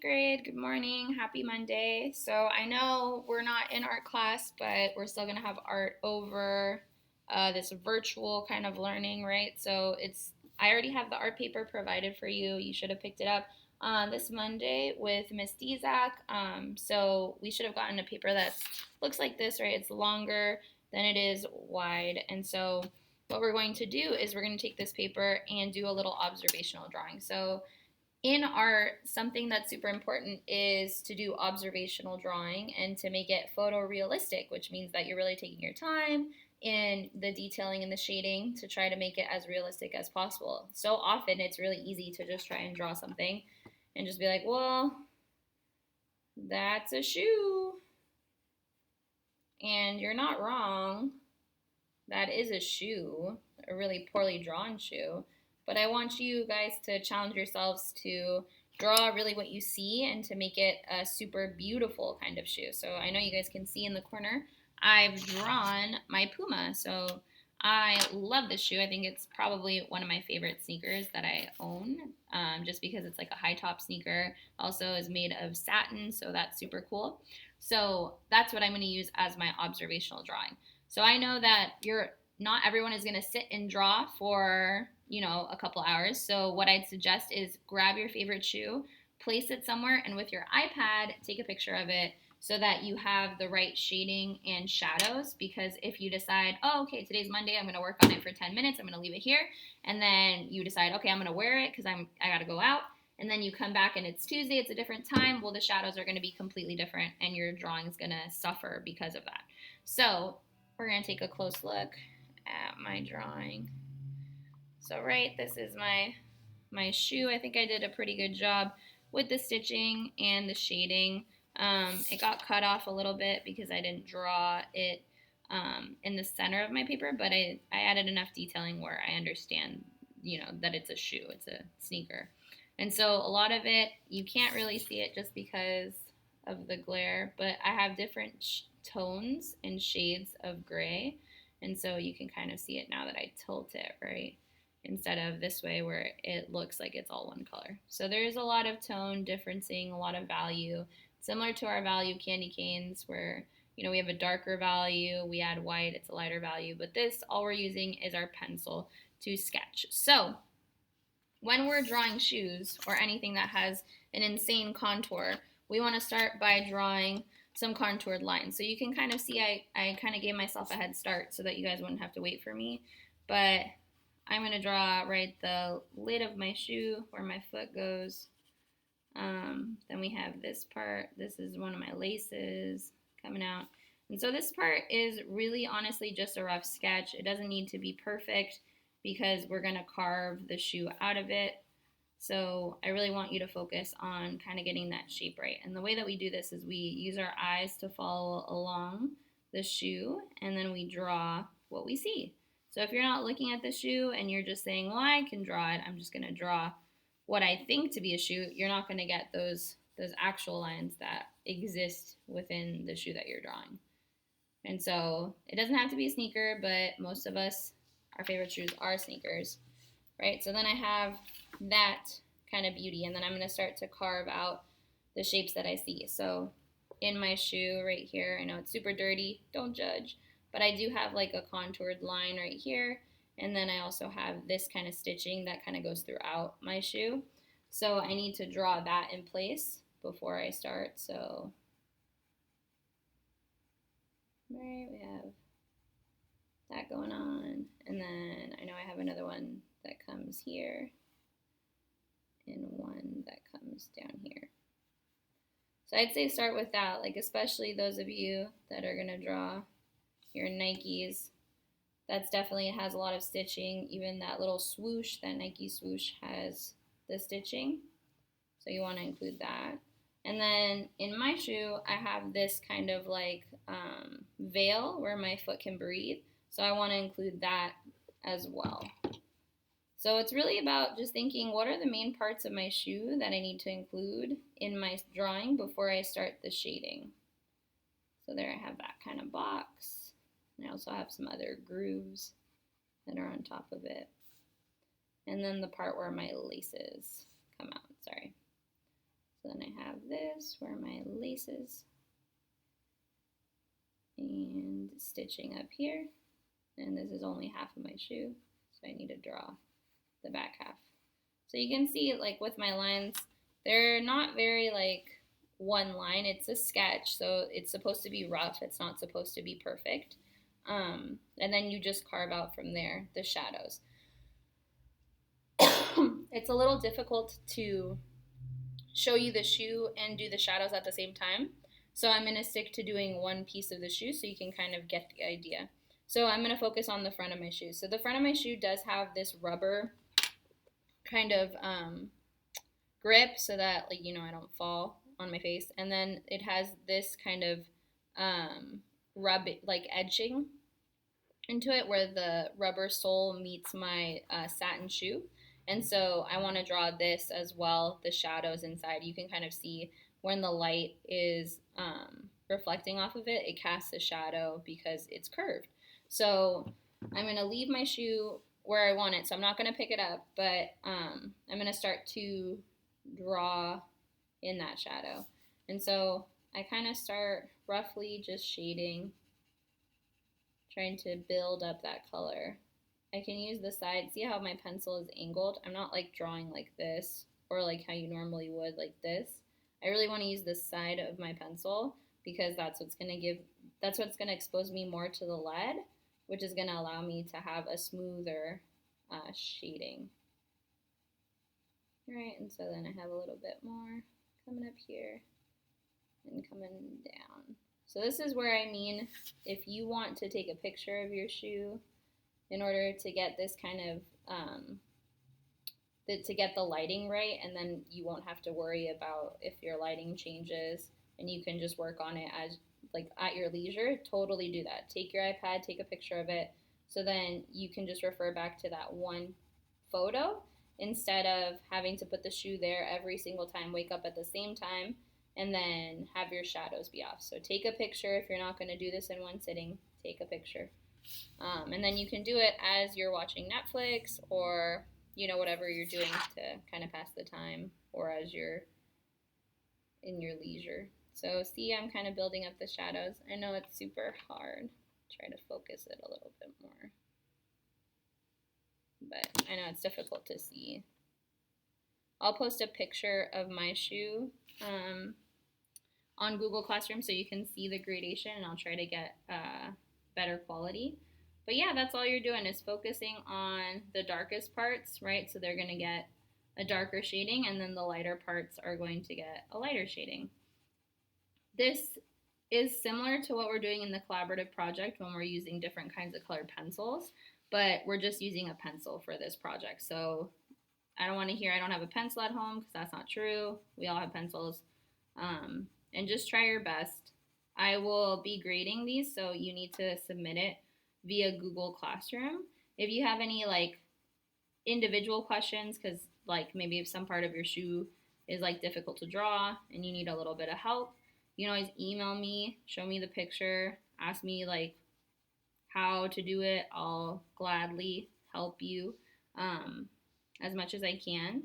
Grade, good morning, happy Monday. So I know we're not in art class, but we're still gonna have art over this virtual kind of learning, right? I already have the art paper provided for you. You should have picked it up on this Monday with Miss Dezak. So we should have gotten a paper that looks like this, right? It's longer than it is wide. And so what we're going to do is we're going to take this paper and do a little observational drawing. So in art, something that's super important is to do observational drawing and to make it photorealistic, which means that you're really taking your time in the detailing and the shading to try to make it as realistic as possible. So often it's really easy to just try and draw something and just be like, well, that's a shoe. And you're not wrong. That is a shoe, a really poorly drawn shoe. But I want you guys to challenge yourselves to draw really what you see and to make it a super beautiful kind of shoe. So I know you guys can see in the corner, I've drawn my Puma. So I love this shoe. I think it's probably one of my favorite sneakers that I own, just because it's like a high top sneaker. Also is made of satin, so that's super cool. So that's what I'm going to use as my observational drawing. So I know that not everyone is going to sit and draw for, a couple hours. So what I'd suggest is grab your favorite shoe, place it somewhere, and with your iPad, take a picture of it so that you have the right shading and shadows. Because if you decide, oh, okay, today's Monday, I'm going to work on it for 10 minutes, I'm going to leave it here, and then you decide, okay, I'm going to wear it because I got to go out, and then you come back and it's Tuesday, it's a different time, well, the shadows are going to be completely different, and your drawing is going to suffer because of that. So we're going to take a close look at my drawing. So this is my shoe. I think I did a pretty good job with the stitching and the shading. It got cut off a little bit because I didn't draw it in the center of my paper, but I added enough detailing where I understand, that it's a shoe, it's a sneaker. And so a lot of it, you can't really see it just because of the glare, but I have different tones and shades of gray. And so you can kind of see it now that I tilt it, right? Instead of this way where it looks like it's all one color. So there's a lot of tone differencing, a lot of value, similar to our value candy canes where, we have a darker value, we add white, it's a lighter value, but this, all we're using is our pencil to sketch. So when we're drawing shoes or anything that has an insane contour, we want to start by drawing some contoured lines. So you can kind of see I kind of gave myself a head start so that you guys wouldn't have to wait for me. But I'm going to draw the lid of my shoe where my foot goes. Then we have this part. This is one of my laces coming out. And so this part is really honestly just a rough sketch. It doesn't need to be perfect because we're going to carve the shoe out of it. So I really want you to focus on kind of getting that shape right. And the way that we do this is we use our eyes to follow along the shoe, and then we draw what we see. So if you're not looking at the shoe and you're just saying, well, I can draw it, I'm just going to draw what I think to be a shoe, you're not going to get those actual lines that exist within the shoe that you're drawing. And so it doesn't have to be a sneaker, but most of us, our favorite shoes are sneakers, right? So then I have that kind of beauty, and then I'm going to start to carve out the shapes that I see. So in my shoe right here, I know it's super dirty, don't judge, but I do have like a contoured line right here, and then I also have this kind of stitching that kind of goes throughout my shoe. So I need to draw that in place before I start. So right, we have that going on, and then I know I have another one that comes here and one that comes down here. So I'd say start with that, like especially those of you that are gonna draw your Nikes. That's definitely has a lot of stitching. Even that little swoosh, that Nike swoosh has the stitching. So you want to include that. And then in my shoe, I have this kind of like veil where my foot can breathe. So I want to include that as well. So it's really about just thinking, what are the main parts of my shoe that I need to include in my drawing before I start the shading. So there I have that kind of box. And I also have some other grooves that are on top of it. And then the part where my laces come out, sorry. So then I have this where my laces and stitching up here. And this is only half of my shoe, so I need to draw the back half. So you can see, like, with my lines, they're not very, like, one line. It's a sketch, so it's supposed to be rough. It's not supposed to be perfect. And then you just carve out from there the shadows. It's a little difficult to show you the shoe and do the shadows at the same time. So I'm going to stick to doing one piece of the shoe so you can kind of get the idea. So I'm going to focus on the front of my shoe. So the front of my shoe does have this rubber kind of grip so that, like, you know, I don't fall on my face. And then it has this kind of like edging into it where the rubber sole meets my satin shoe. And so I want to draw this as well, the shadows inside. You can kind of see when the light is reflecting off of it, it casts a shadow because it's curved. So I'm going to leave my shoe where I want it. So I'm not going to pick it up, but I'm going to start to draw in that shadow. And so I kind of start roughly just shading, trying to build up that color. I can use the side. See how my pencil is angled? I'm not like drawing like this or like how you normally would, like this. I really want to use the side of my pencil because that's what's going to expose me more to the lead, which is going to allow me to have a smoother shading. All right, and so then I have a little bit more coming up here and coming down. So this is where I mean, if you want to take a picture of your shoe in order to get this kind of, to get the lighting right, and then you won't have to worry about if your lighting changes, and you can just work on it as, like, at your leisure, totally do that. Take your iPad, take a picture of it, so then you can just refer back to that one photo instead of having to put the shoe there every single time, wake up at the same time, and then have your shadows be off. So take a picture. If you're not going to do this in one sitting, take a picture. And then you can do it as you're watching Netflix or, you know, whatever you're doing to kind of pass the time, or as you're in your leisure. So see, I'm kind of building up the shadows. I know it's super hard. Try to focus it a little bit more. But I know it's difficult to see. I'll post a picture of my shoe on Google Classroom so you can see the gradation, and I'll try to get better quality. But yeah, that's all you're doing is focusing on the darkest parts, right? So they're going to get a darker shading, and then the lighter parts are going to get a lighter shading. This is similar to what we're doing in the collaborative project when we're using different kinds of colored pencils, but we're just using a pencil for this project. So I don't want to hear I don't have a pencil at home, because that's not true. We all have pencils. And just try your best. I will be grading these, so you need to submit it via Google Classroom. If you have any like individual questions, because like maybe if some part of your shoe is like difficult to draw and you need a little bit of help, you can always email me, show me the picture, ask me like how to do it. I'll gladly help you as much as I can.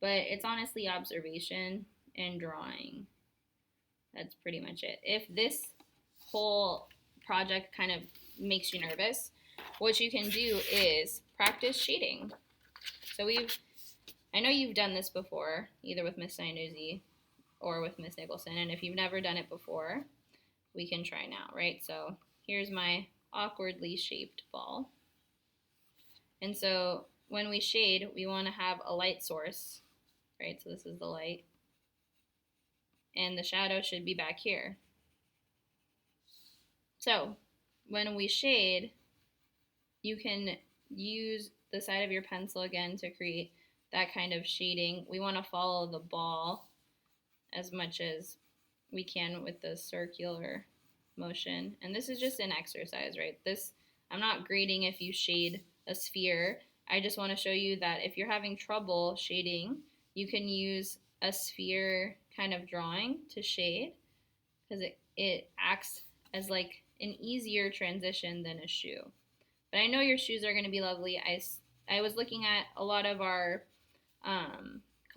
But it's honestly observation and drawing. That's pretty much it. If this whole project kind of makes you nervous, what you can do is practice shading. So I know you've done this before, either with Miss Sinuzzi or with Miss Nicholson, and if you've never done it before, we can try now, right? So here's my awkwardly shaped ball. And so when we shade, we want to have a light source, right? So this is the light. And the shadow should be back here. So when we shade, you can use the side of your pencil again to create that kind of shading. We want to follow the ball as much as we can with the circular motion. And this is just an exercise, right? I'm not grading if you shade a sphere. I just want to show you that if you're having trouble shading, you can use a sphere kind of drawing to shade, because it acts as like an easier transition than a shoe. But I know your shoes are going to be lovely. I was looking at a lot of our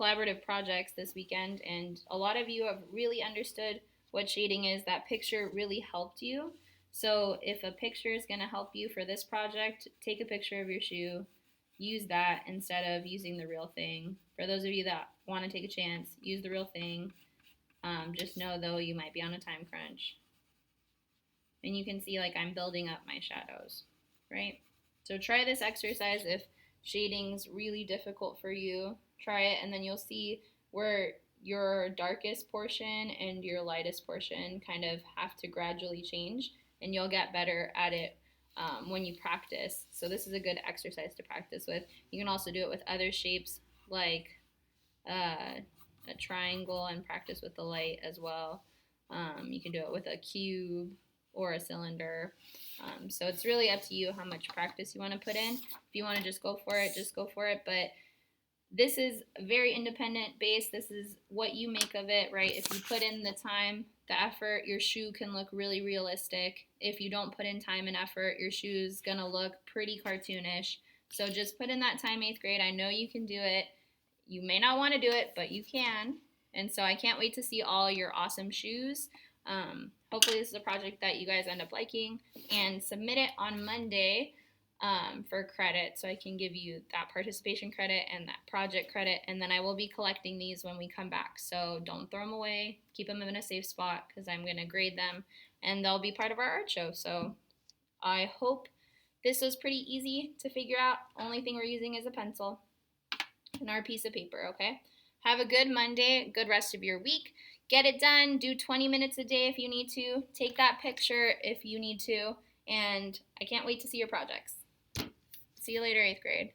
collaborative projects this weekend, and a lot of you have really understood what shading is. That picture really helped you. So if a picture is going to help you for this project, take a picture of your shoe, use that instead of using the real thing. For those of you that want to take a chance, use the real thing. Just know though you might be on a time crunch. And you can see like I'm building up my shadows, right? So try this exercise if shading's really difficult for you. Try it and then you'll see where your darkest portion and your lightest portion kind of have to gradually change, and you'll get better at it when you practice. So this is a good exercise to practice with. You can also do it with other shapes like a triangle and practice with the light as well. You can do it with a cube or a cylinder. So it's really up to you how much practice you want to put in. If you want to just go for it, just go for it. But this is very independent based. This is what you make of it, right? If you put in the time, the effort, your shoe can look really realistic. If you don't put in time and effort, your shoe's gonna look pretty cartoonish. So just put in that time, 8th grade. I know you can do it. You may not want to do it, but you can. And so I can't wait to see all your awesome shoes. Hopefully this is a project that you guys end up liking, and submit it on Monday for credit, so I can give you that participation credit and that project credit, and then I will be collecting these when we come back. So don't throw them away. Keep them in a safe spot because I'm going to grade them and they'll be part of our art show. So I hope this was pretty easy to figure out. Only thing we're using is a pencil and our piece of paper, okay? Have a good Monday, good rest of your week. Get it done. Do 20 minutes a day if you need to. Take that picture if you need to. And I can't wait to see your projects. See you later, 8th grade.